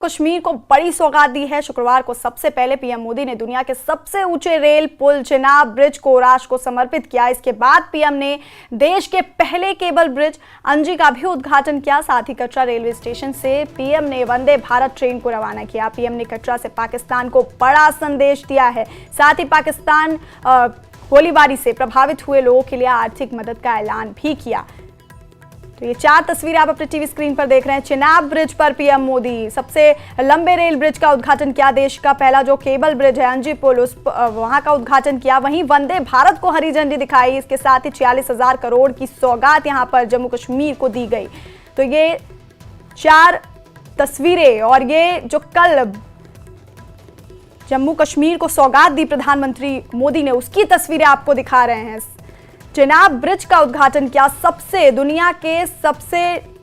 कश्मीर को बड़ी सौगात दी है। शुक्रवार को सबसे पहले पीएम मोदी ने दुनिया के सबसे ऊंचे रेल पुल चिनाब ब्रिज को राष्ट्र को समर्पित किया। इसके बाद पीएम ने देश के पहले केबल ब्रिज अंजी का भी उद्घाटन किया। साथ ही कटरा रेलवे स्टेशन से पीएम ने वंदे भारत ट्रेन को रवाना किया। पीएम ने कटरा से पाकिस्तान को बड़ा संदेश दिया है। साथ ही पाकिस्तान गोलीबारी से प्रभावित हुए लोगों के लिए आर्थिक मदद का ऐलान भी किया। तो ये 4 तस्वीरें आप अपने टीवी स्क्रीन पर देख रहे हैं। चिनाब ब्रिज पर पीएम मोदी सबसे लंबे रेल ब्रिज का उद्घाटन किया। देश का पहला जो केबल ब्रिज है अंजी पुल वहां का उद्घाटन किया। वहीं वंदे भारत को हरी झंडी दिखाई। इसके साथ ही 46,000 करोड़ की सौगात यहां पर जम्मू कश्मीर को दी गई। तो ये 4 तस्वीरें और ये जो कल जम्मू कश्मीर को सौगात दी प्रधानमंत्री मोदी ने, उसकी तस्वीरें आपको दिखा रहे हैं। चिनाब ब्रिज का उद्घाटन किया। दुनिया के सबसे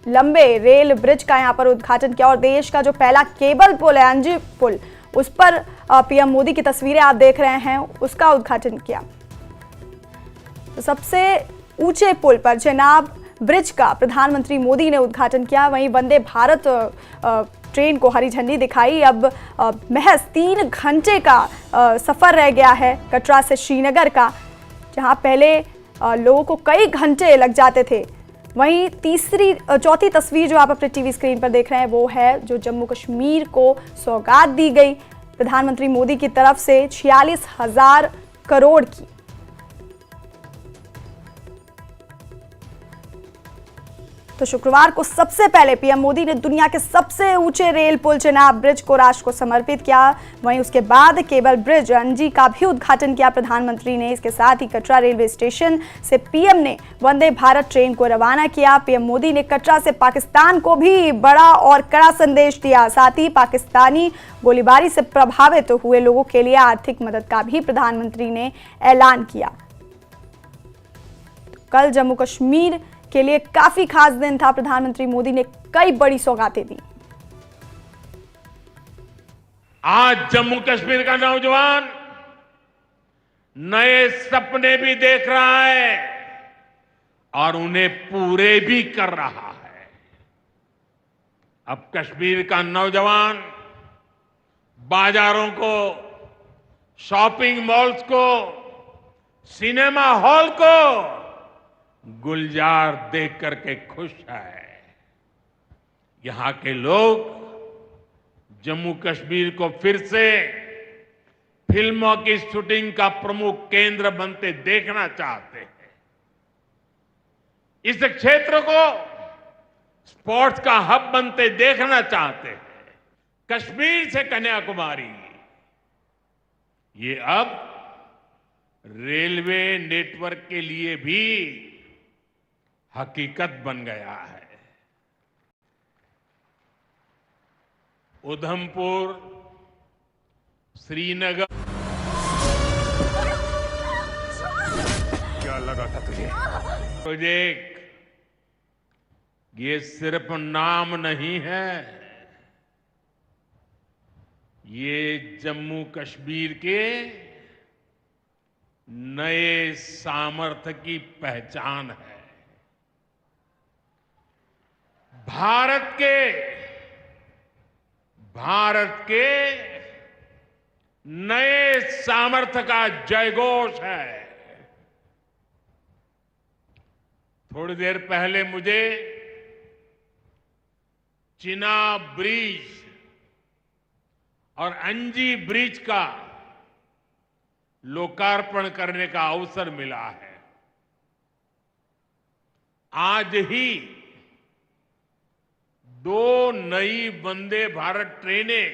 लंबे रेल ब्रिज का यहां पर उद्घाटन किया। और देश का जो पहला केबल पुल है अंजी पुल, उस पर पीएम मोदी की तस्वीरें आप देख रहे हैं, उसका उद्घाटन किया। तो सबसे ऊंचे पुल पर चिनाब ब्रिज का प्रधानमंत्री मोदी ने उद्घाटन किया। वहीं वंदे भारत ट्रेन को हरी झंडी दिखाई। अब महज 3 घंटे का सफर रह गया है कटरा से श्रीनगर का, जहां पहले लोगों को कई घंटे लग जाते थे। वहीं चौथी तस्वीर जो आप अपने टीवी स्क्रीन पर देख रहे हैं, वो है जो जम्मू कश्मीर को सौगात दी गई प्रधानमंत्री मोदी की तरफ से 46,000 करोड़ की। तो शुक्रवार को सबसे पहले पीएम मोदी ने दुनिया के सबसे ऊंचे रेल पुल चिनाब ब्रिज को राष्ट्र को समर्पित किया। वहीं उसके बाद केबल ब्रिज अंजी का भी उद्घाटन किया प्रधानमंत्री ने। इसके साथ ही कटरा रेलवे स्टेशन से पीएम ने वंदे भारत ट्रेन को रवाना किया। पीएम मोदी ने कटरा से पाकिस्तान को भी बड़ा और कड़ा संदेश दिया। साथ ही पाकिस्तानी गोलीबारी से प्रभावित हुए लोगों के लिए आर्थिक मदद का भी प्रधानमंत्री ने ऐलान किया। कल जम्मू कश्मीर के लिए काफी खास दिन था। प्रधानमंत्री मोदी ने कई बड़ी सौगातें दी। आज जम्मू कश्मीर का नौजवान नए सपने भी देख रहा है और उन्हें पूरे भी कर रहा है। अब कश्मीर का नौजवान बाजारों को, शॉपिंग मॉल्स को, सिनेमा हॉल को गुलजार देख करके खुश है। यहां के लोग जम्मू कश्मीर को फिर से फिल्मों की शूटिंग का प्रमुख केंद्र बनते देखना चाहते हैं। इस क्षेत्र को स्पोर्ट्स का हब बनते देखना चाहते हैं। कश्मीर से कन्याकुमारी ये अब रेलवे नेटवर्क के लिए भी हकीकत बन गया है। उधमपुर, श्रीनगर, क्या लगा था तुझे? प्रोजेक्ट ये सिर्फ नाम नहीं है, ये जम्मू कश्मीर के नए सामर्थ्य की पहचान है। भारत के नए सामर्थ्य का जयघोष है। थोड़ी देर पहले मुझे चिनाब ब्रिज और अंजी ब्रिज का लोकार्पण करने का अवसर मिला है। आज ही 2 नई वंदे भारत ट्रेनें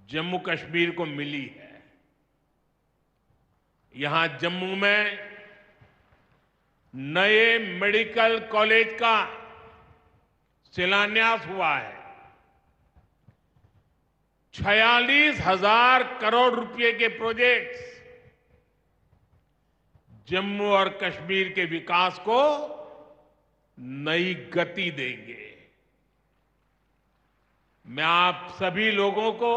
जम्मू कश्मीर को मिली है। यहां जम्मू में नए मेडिकल कॉलेज का शिलान्यास हुआ है। 46,000 करोड़ रुपए के प्रोजेक्ट्स जम्मू और कश्मीर के विकास को नई गति देंगे। मैं आप सभी लोगों को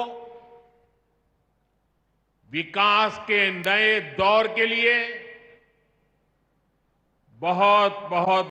विकास के नए दौर के लिए बहुत बहुत